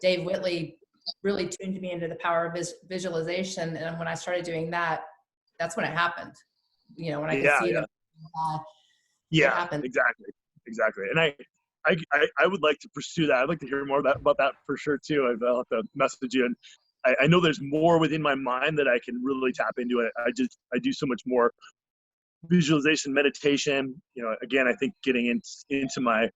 Dave Whitley really tuned me into the power of visualization. And when I started doing that, that's when it happened. When I could see it. Yeah, happened. Exactly. And I would like to pursue that. I'd like to hear more about that for sure too. I'll have to message you. And I know there's more within my mind that I can really tap into it. I do so much more visualization, meditation. Again, I think getting into my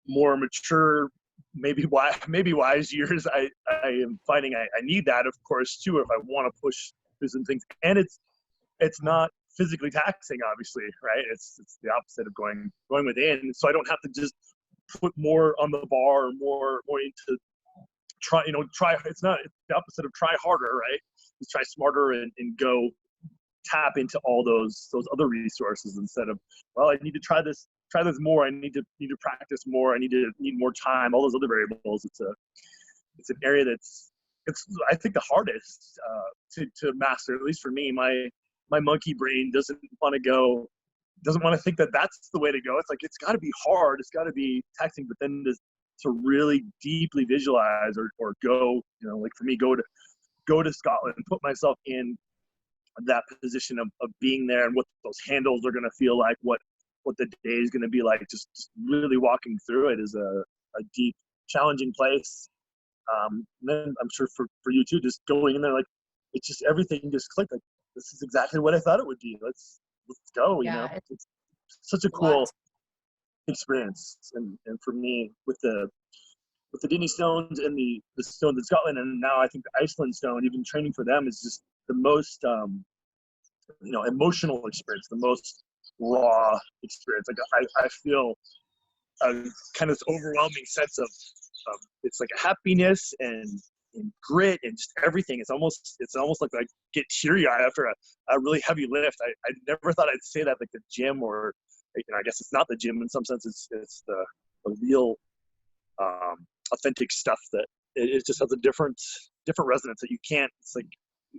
more mature, maybe wise years, I am finding I need that, of course, too, if I want to push through some things. And it's not physically taxing, obviously, right? It's the opposite of going within. So I don't have to just put more on the bar, or more into try. It's the opposite of try harder, right? Just try smarter and go tap into all those other resources, instead of, well, I need to try this more. I need to practice more. I need more time. All those other variables. It's an area it's I think the hardest to master. At least for me, my monkey brain doesn't want to think that that's the way to go. It's like, it's got to be hard. It's got to be taxing. But then to really deeply visualize or go, like for me, go to Scotland and put myself in that position of being there, and what those handles are going to feel like, what the day is going to be like. Just really walking through it is a deep, challenging place. And then I'm sure for you too, just going in there, like, it's just, everything just clicked. Like, this is exactly what I thought it would be. Let's go. It's such a cool experience. And for me, with the Dinnie Stones and the Stones in Scotland, and now I think the Iceland Stone, even training for them is just the most emotional experience, the most raw experience. Like I feel a kind of this overwhelming sense of it's like a happiness and grit and just everything. It's almost like I get teary-eyed after a really heavy lift. I never thought I'd say that, like the gym, or I guess it's not the gym in some sense. It's the real authentic stuff that it just has a different resonance that you can't. It's like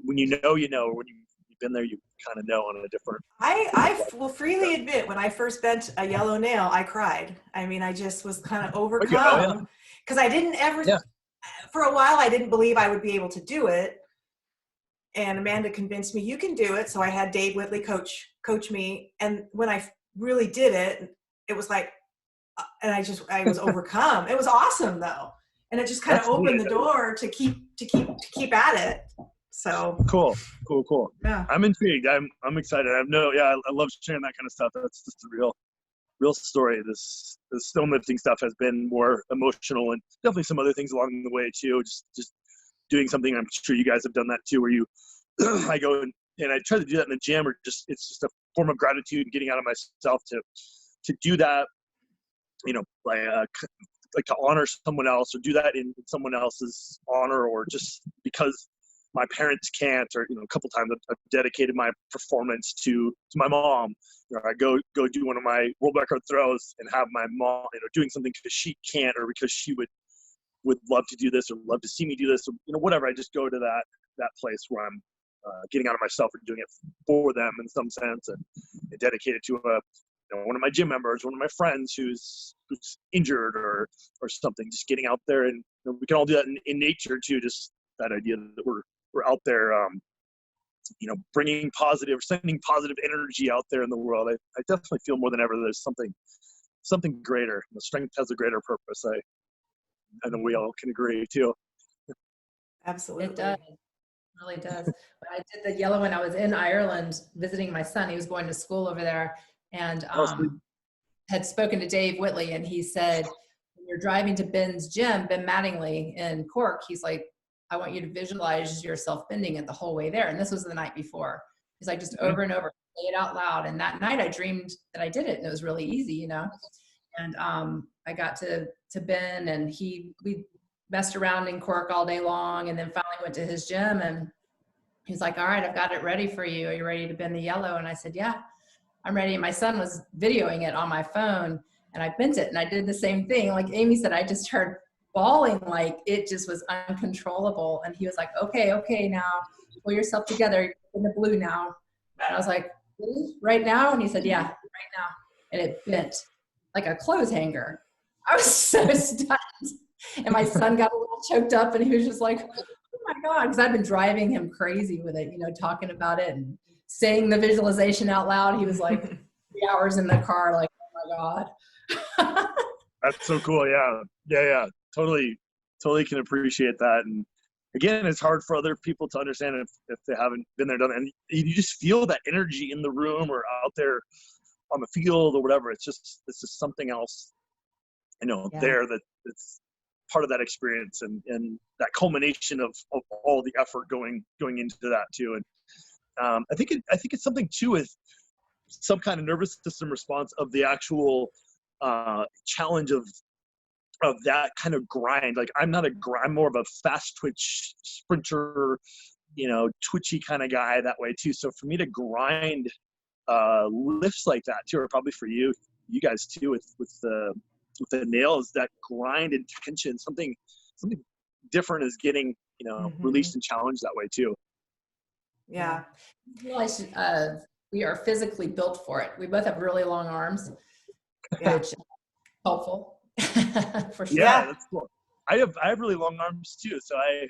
when when you've been there, you kind of know on a different. I will freely admit, when I first bent a yellow nail, I cried. I mean, I just was kind of overcome, because I didn't ever. Yeah. For a while, I didn't believe I would be able to do it, and Amanda convinced me, you can do it. So I had Dave Whitley coach me, and when I really did it, it was like, and I was overcome. It was awesome though, and it just kind of opened the door to keep at it. So cool. Yeah, I'm intrigued. I'm excited. I love sharing that kind of stuff. That's just a real story. This stone lifting stuff has been more emotional, and definitely some other things along the way too. Just doing something. I'm sure you guys have done that too, where you I go and I try to do that in the gym, or it's just a form of gratitude and getting out of myself to do that. Like to honor someone else, or do that in someone else's honor, or just because my parents can't, or a couple times I've dedicated my performance to my mom. I go do one of my world record throws and have my mom doing something because she can't, or because she would love to do this, or love to see me do this, or whatever. I just go to that place where I'm getting out of myself and doing it for them in some sense, and dedicate it to one of my gym members, one of my friends who's injured or something. Just getting out there, and we can all do that in nature too. Just that idea that we're out there, sending positive energy out there in the world. I definitely feel more than ever there's something greater. The strength has a greater purpose. I know we all can agree too. Absolutely. It does. It really does. When I did the yellow one, I was in Ireland visiting my son. He was going to school over there, and had spoken to Dave Whitley, and he said, we were driving to Ben's gym, Ben Mattingly in Cork. He's like, I want you to visualize yourself bending it the whole way there. And this was the night before. He's like, just over and over, say it out loud. And that night I dreamed that I did it, and it was really easy, you know. And I got to Ben, and we messed around in Cork all day long, and then finally went to his gym, and he's like, all right, I've got it ready for you. Are you ready to bend the yellow? And I said, yeah, I'm ready. And my son was videoing it on my phone, and I bent it, and I did the same thing. Like Amy said, I just started bawling, like it just was uncontrollable. And he was like, okay, now pull yourself together. You're in the blue now. And I was like, really? Right now? And he said, yeah, right now. And it bent like a clothes hanger. I was so stunned. And my son got a little choked up, and he was just like, oh my God, because I've been driving him crazy with it, you know, talking about it and saying the visualization out loud. He was like 3 hours in the car, like, oh my God. That's so cool. Yeah. Totally can appreciate that. And again, it's hard for other people to understand if they haven't been there, done it. And you just feel that energy in the room or out there on the field or whatever. It's just something else, you know, there that's part of that experience and that culmination of all the effort going into that too. And I think it's something too with some kind of nervous system response of the actual challenge of that kind of grind. Like I'm more of a fast twitch sprinter, you know, twitchy kind of guy that way too. So for me to grind lifts like that too, or probably for you guys too, with the nails, that grind and tension, something different is getting, you know, released and challenged that way too. Yeah. We are physically built for it. We both have really long arms, which is helpful. For sure. Yeah, that's cool. I have really long arms too, so I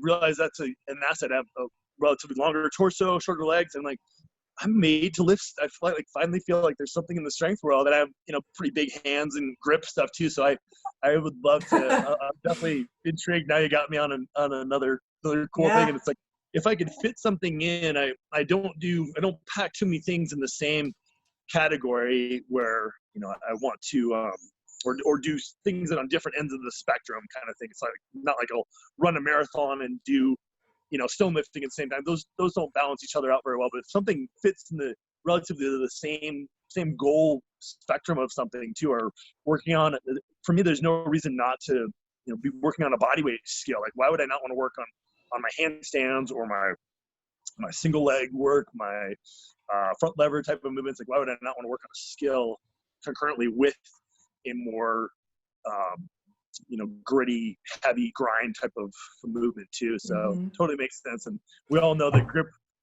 realize that's an asset. I have a relatively longer torso, shorter legs, and like I'm made to lift. I finally feel like there's something in the strength world that I have, you know, pretty big hands and grip stuff too. So I would love to. I'm definitely intrigued. Now you got me on another cool thing, and it's like if I could fit something in, I don't pack too many things in the same category where, you know, I want to or do things that on different ends of the spectrum kind of thing. It's like not like I'll run a marathon and do, you know, stone lifting at the same time. Those don't balance each other out very well. But if something fits in the relatively the same goal spectrum of something too, or working on, for me, there's no reason not to, you know, be working on a bodyweight skill. Like why would I not want to work on my handstands or my single leg work, my front lever type of movements? Like why would I not want to work on a skill concurrently with a more you know, gritty, heavy grind type of movement too. So totally makes sense. And we all know that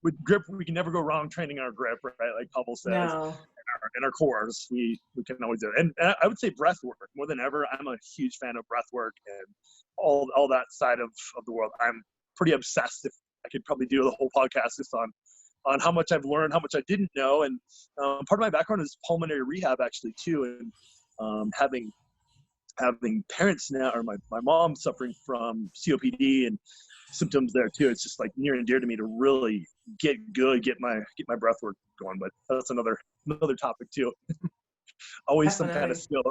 with grip, we can never go wrong training our grip, right? Like Pavel says, in our cores, we can always do it. And I would say breath work more than ever. I'm a huge fan of breath work and all that side of the world. I'm pretty obsessed. If I could probably do the whole podcast just on how much I've learned, how much I didn't know. And part of my background is pulmonary rehab actually too. And having parents now, or my mom suffering from COPD and symptoms there too, it's just like near and dear to me to really get my breath work going. But that's another topic too. Always Definitely. Some kind of skill,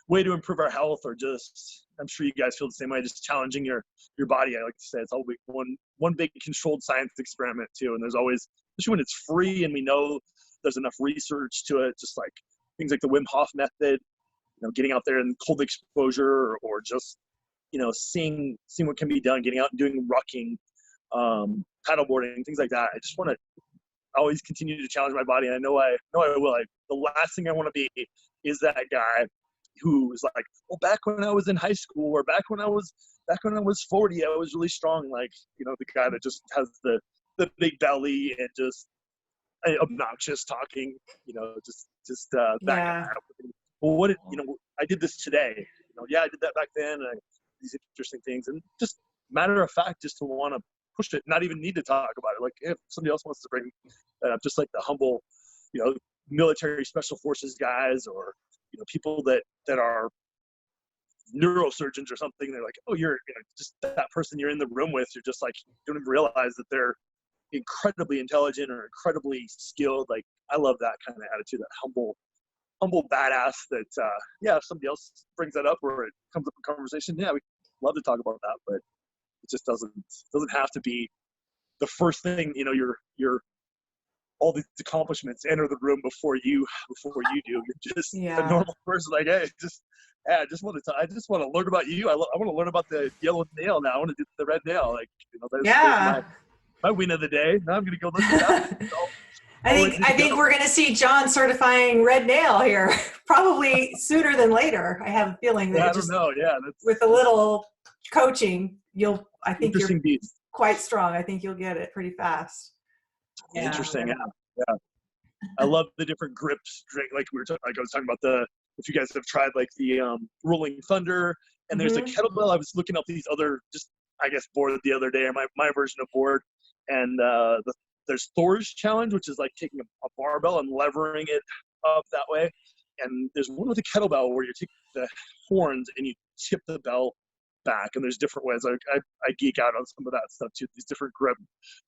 way to improve our health, or just, I'm sure you guys feel the same way, just challenging your body. I like to say it's always one big controlled science experiment too. And there's always, especially when it's free and we know there's enough research to it, just like things like the Wim Hof method, you know, getting out there in cold exposure, or just, you know, seeing what can be done, getting out and doing rucking, paddleboarding, things like that. I just want to always continue to challenge my body. And I know I will. The last thing I want to be is that guy who is like, well, back when I was in high school, or back when I was 40, I was really strong. Like, you know, the guy that just has the big belly and just obnoxious talking, you know, just that guy. Well, I did this today. You know, I did that back then. And these interesting things, and just matter of fact, just to want to push it, not even need to talk about it. Like if somebody else wants to bring that up, just like the humble, you know, military special forces guys, or, you know, people that are neurosurgeons or something. They're like, oh, you're, you know, just that person you're in the room with. You're just like, you don't even realize that they're incredibly intelligent or incredibly skilled. Like I love that kind of attitude, that humble humble badass that, if somebody else brings that up or it comes up in conversation, we love to talk about that, but it just doesn't have to be the first thing, your all these accomplishments enter the room before you do. You're just a normal person. Like, hey, I just want to learn about you. I want to learn about the yellow nail now. I want to do the red nail. Like, there's my win of the day. Now I'm going to go look at that. I think we're going to see John certifying red nail here, probably sooner than later. I have a feeling that I don't know. Yeah, with a little coaching, I think you're beast. Quite strong. I think you'll get it pretty fast. Yeah. Interesting. Yeah. I love the different grips. Like I was talking about if you guys have tried like the Rolling Thunder, and there's a kettlebell. I was looking up these other board the other day, or my version of board, and there's Thor's challenge, which is like taking a barbell and levering it up that way. And there's one with a kettlebell where you take the horns and you tip the bell back. And there's different ways. I geek out on some of that stuff too. These different grip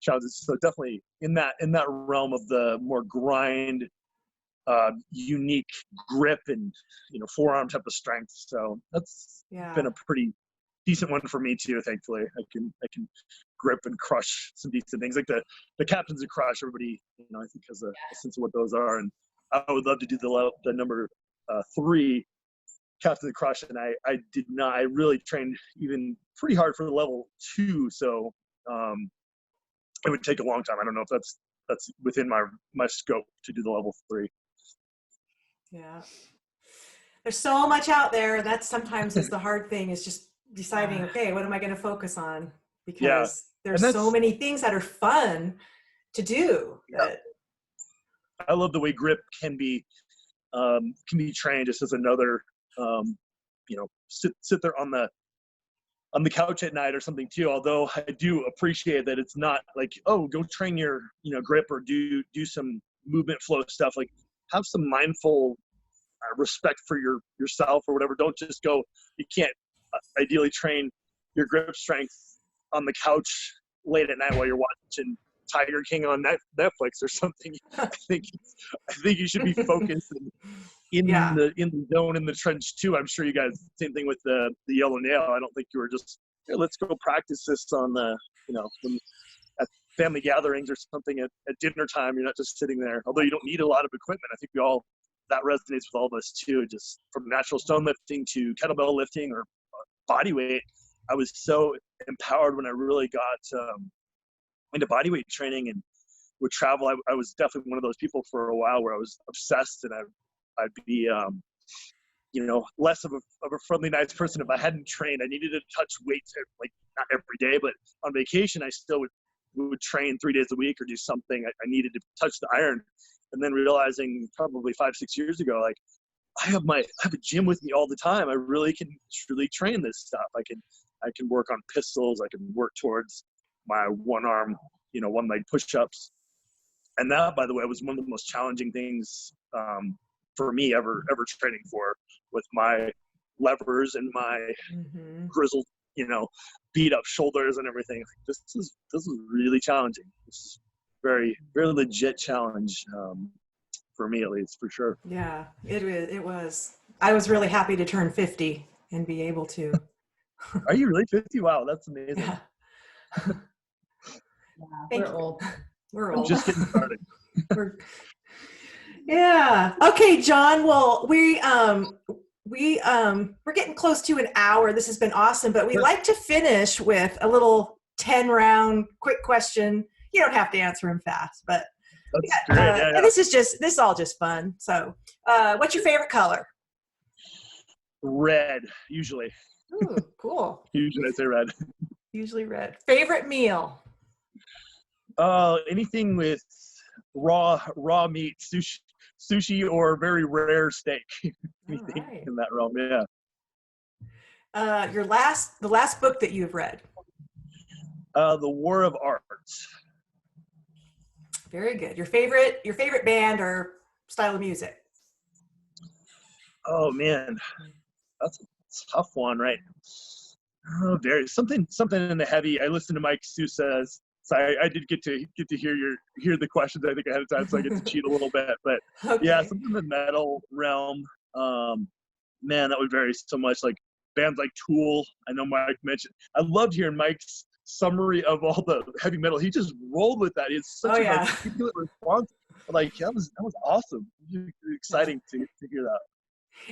challenges. So definitely in that realm of the more grind, unique grip and forearm type of strength. So that's been a pretty decent one for me too. Thankfully, I can grip and crush some decent things like the captains of crush. Everybody, I think has a sense of what those are, and I would love to do the number 3 captain of crush. And I did not. I really trained even pretty hard for the level 2, so it would take a long time. I don't know if that's within my scope to do the level 3. Yeah, there's so much out there. That sometimes is the hard thing, is just deciding, okay, what am I going to focus on? Because there's so many things that are fun to do. I love the way grip can be trained just as another, sit there on the couch at night or something too. Although I do appreciate that it's not like, oh, go train your, grip or do some movement flow stuff. Like, have some mindful respect for yourself or whatever. Don't just go, you can't ideally train your grip strength on the couch late at night while you're watching Tiger King on Netflix or something. I think you should be focused in the zone, in the trench too. I'm sure you guys, same thing with the yellow nail. I don't think you were just, hey, let's go practice this on the, at family gatherings or something at dinner time. You're not just sitting there, although you don't need a lot of equipment. I think that resonates with all of us too, just from natural stone lifting to kettlebell lifting or bodyweight. I was so empowered when I really got into bodyweight training and would travel. I was definitely one of those people for a while where I was obsessed, and I'd be less of a friendly, nice person if I hadn't trained. I needed to touch weights, like not every day, but on vacation I still would train 3 days a week or do something. I needed to touch the iron, and then realizing probably 5-6 years ago, like, I have a gym with me all the time. I really can truly train this stuff. I can work on pistols. I can work towards my one arm, one leg push-ups. And that, by the way, was one of the most challenging things for me ever training for, with my levers and my grizzled, beat up shoulders and everything. This is really challenging. This is very, very legit challenge. For me, at least, for sure. Yeah, it was. I was really happy to turn 50 and be able to. Are you really 50? Wow, that's amazing. Yeah. We're old. We're old. I'm just getting started. Yeah. Okay, John. Well, we're getting close to an hour. This has been awesome, but we like to finish with a little 10-round quick question. You don't have to answer them fast, but. That's great. And this is all just fun. So, what's your favorite color? Red, usually. Ooh, cool. Usually I say red. Usually red. Favorite meal? Anything with raw meat, sushi or very rare steak. Anything in that realm, yeah. The last book that you've read? The War of Art. Very good. Your favorite band or style of music? Oh man, that's a tough one, right? Oh, very something in the heavy. I listen to Mike Sousa's So I did get to hear the questions, I think, ahead of time, so I get to cheat a little bit. But Okay. yeah, something in the metal realm, man, that would vary so much. Like bands like Tool, I know Mike mentioned. I loved hearing Mike's summary of all the heavy metal. He just rolled with that. He had such an articulate response. Like that was awesome. Exciting to hear that.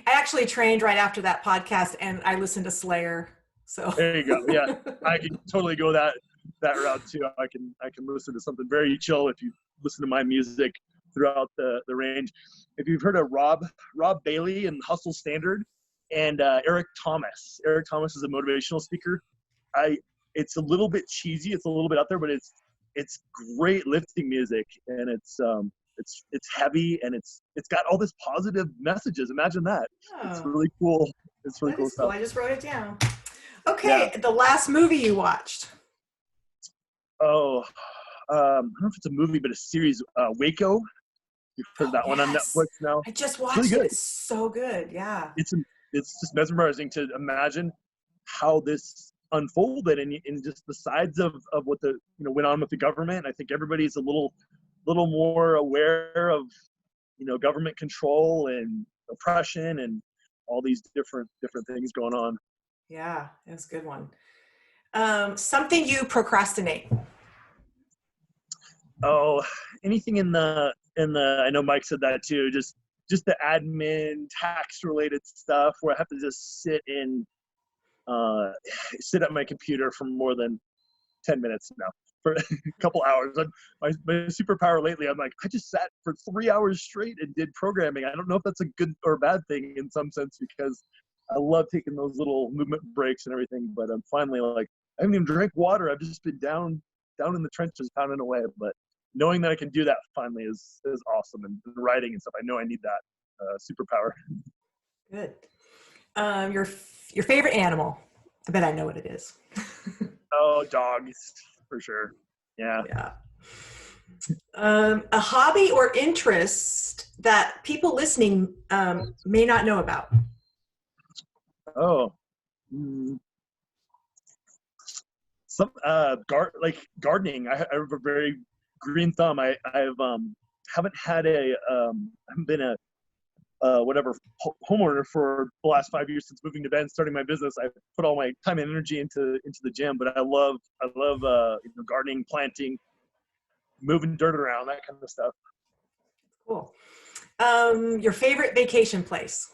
I actually trained right after that podcast, and I listened to Slayer. So there you go. Yeah, I can totally go that route too. I can listen to something very chill if you listen to my music throughout the range. If you've heard of Rob Bailey and Hustle Standard, and Eric Thomas. Eric Thomas is a motivational speaker. It's a little bit cheesy. It's a little bit out there, but it's great lifting music, and it's heavy, and it's got all this positive messages. Imagine that. Oh, it's really cool. It's really cool stuff. I just wrote it down. Okay, the last movie you watched. Oh, I don't know if it's a movie, but a series, Waco. You've heard that one on Netflix now? I just watched it. It's so good. Yeah. It's just mesmerizing to imagine how this unfolded and just the sides of what went on with the government. I think everybody's a little more aware of, government control and oppression and all these different things going on. Yeah, it was a good one. Something you procrastinate. Oh, anything in the I know Mike said that too, just the admin tax related stuff where I have to just sit at my computer for more than 10 minutes now, for a couple hours. My superpower lately, I'm like, I just sat for 3 hours straight and did programming. I don't know if that's a good or bad thing in some sense, because I love taking those little movement breaks and everything, but I'm finally like, I haven't even drank water. I've just been down in the trenches pounding away. But knowing that I can do that finally is awesome. And the writing and stuff, I know I need that superpower. Good. Your favorite animal? I bet I know what it is. Oh, dogs for sure. Yeah. A hobby or interest that people listening may not know about. Oh. Some gardening. I have a very green thumb. I haven't been a homeowner for the last 5 years since moving to Bend, starting my business. I put all my time and energy into the gym, but I love gardening, planting, moving dirt around, that kind of stuff. Cool. Your favorite vacation place?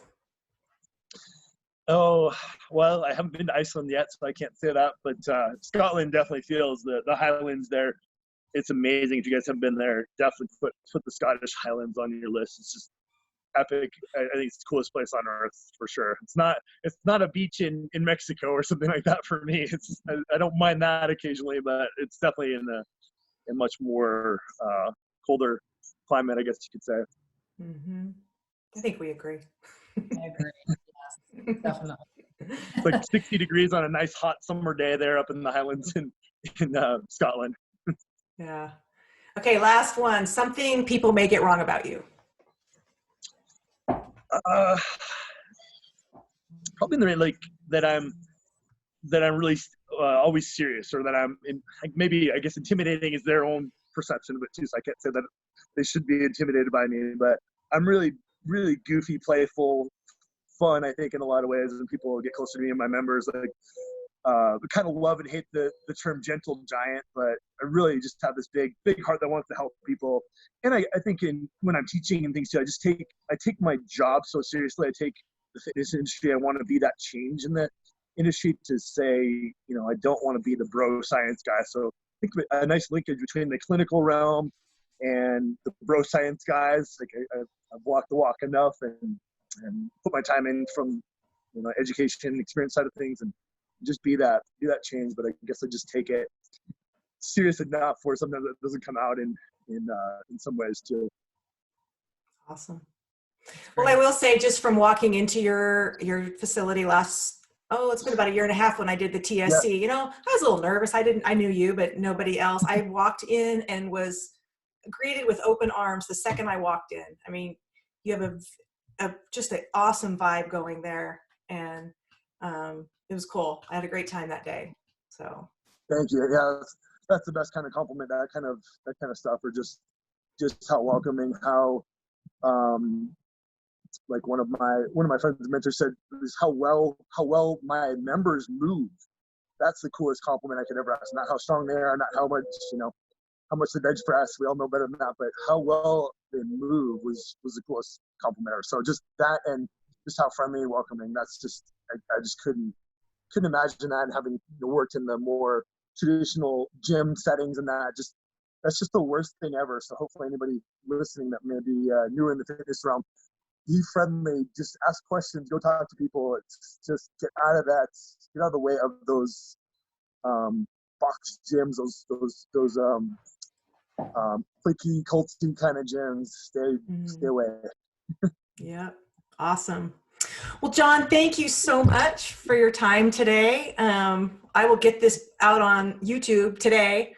Oh, well, I haven't been to Iceland yet, so I can't say that, but Scotland definitely feels the Highlands there. It's amazing. If you guys haven't been there, definitely put the Scottish Highlands on your list. It's just epic. I think it's the coolest place on earth for sure. It's not a beach in Mexico or something like that for me. I don't mind that occasionally, but it's definitely in a much more colder climate, I guess you could say. Mm-hmm. I think we agree. I agree. Yes, definitely. It's like 60 degrees on a nice hot summer day there up in the Highlands in Scotland. Yeah. Okay, last one. Something people may get wrong about you. Probably that I'm really always serious, or that I'm maybe, I guess, intimidating is their own perception of it too. So I can't say that they should be intimidated by me, but I'm really, really goofy, playful, fun, I think, in a lot of ways. And people get closer to me and my members, kind of love and hate the term gentle giant, but I really just have this big heart that wants to help people. And I think when I'm teaching and things too, I take my job so seriously. I take the fitness industry. I want to be that change in the industry, to say, I don't want to be the bro science guy. So I think a nice linkage between the clinical realm and the bro science guys. Like I've walked the walk enough and put my time in from education experience side of things, and just be that change. But I guess I just take it serious enough where sometimes it doesn't come out in some ways too. Awesome. Well, I will say, just from walking into your facility it's been about a year and a half when I did the TSC, I was a little nervous. I knew you, but nobody else. I walked in and was greeted with open arms the second I walked in. I mean, you have just an awesome vibe going there, and it was cool. I had a great time that day. So thank you. Yeah, that's the best kind of compliment. That kind of stuff, or just how welcoming, how like one of my friends' mentors said, is how well my members move. That's the coolest compliment I could ever ask. Not how strong they are, not how much how much they bench press. We all know better than that. But how well they move was the coolest compliment ever. So just that, and just how friendly and welcoming. That's just I just couldn't imagine that, and having worked in the more traditional gym settings and that's just the worst thing ever. So hopefully anybody listening that may be newer in the fitness realm, be friendly, just ask questions, go talk to people. It's just get out of the way of those box gyms, those cliquey, culty kind of gyms. Stay away. Yeah, awesome. Well, John, thank you so much for your time today. I will get this out on YouTube today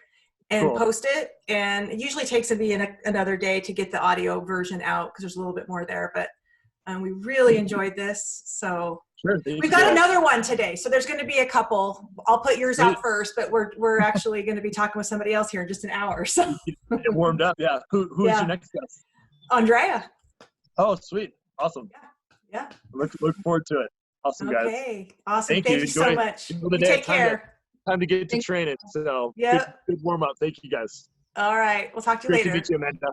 and post it. And it usually takes me another day to get the audio version out because there's a little bit more there. But we really enjoyed this. So we've got another one today. So there's going to be a couple. I'll put yours out first, but we're actually going to be talking with somebody else here in just an hour. So get warmed up. Yeah. Who's your next guest? Andrea. Oh, sweet. Awesome. Yeah. Look forward to it. Awesome, guys. Okay. Awesome. Thank you so much. You take care. Time to get to training. So good warm up. Thank you, guys. All right. We'll talk to you later. Great to meet you, Amanda.